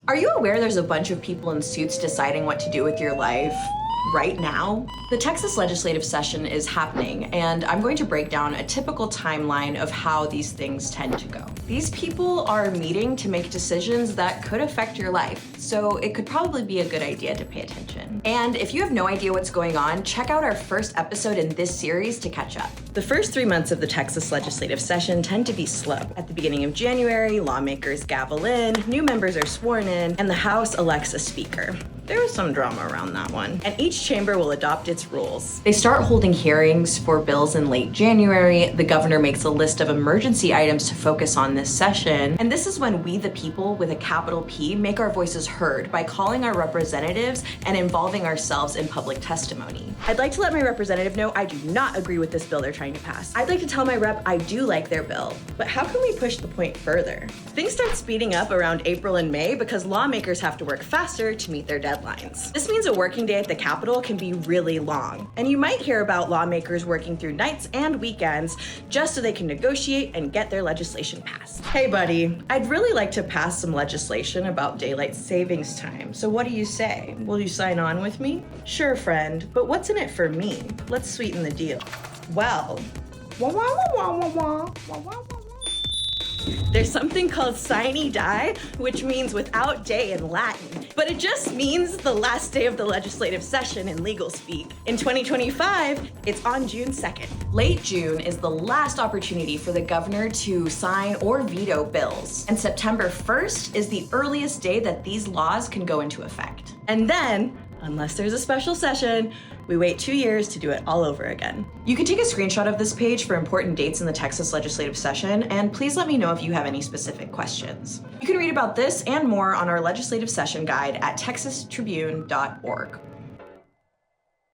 Are you aware there's a bunch of people in suits deciding what to do with your life right now? The Texas legislative session is happening, and I'm going to break down a typical timeline of how these things tend to go. These people are meeting to make decisions that could affect your life, so it could probably be a good idea to pay attention. And if you have no idea what's going on, check out our first episode in this series to catch up. The first 3 months of the Texas legislative session tend to be slow. At the beginning of January, lawmakers gavel in, new members are sworn in, and the House elects a speaker. There was some drama around that one. And each chamber will adopt its rules. They start holding hearings for bills in late January. The governor makes a list of emergency items to focus on this session. And this is when we, the people, with a capital P, make our voices heard by calling our representatives and involving ourselves in public testimony. I'd like to let my representative know I do not agree with this bill they're trying to pass. I'd like to tell my rep I do like their bill. But how can we push the point further? Things start speeding up around April and May because lawmakers have to work faster to meet their deadlines. This means a working day at the Capitol can be really long, and you might hear about lawmakers working through nights and weekends just so they can negotiate and get their legislation passed. Hey buddy, I'd really like to pass some legislation about daylight savings time, so what do you say? Will you sign on with me? Sure, friend, but what's in it for me? Let's sweeten the deal. Well, there's something called sine die, which means without day in Latin, but it just means the last day of the legislative session in legal speak. In 2025, it's on June 2nd. Late June is the last opportunity for the governor to sign or veto bills, and September 1st is the earliest day that these laws can go into effect. And then, unless there's a special session, we wait 2 years to do it all over again. You can take a screenshot of this page for important dates in the Texas legislative session, and please let me know if you have any specific questions. You can read about this and more on our legislative session guide at texastribune.org.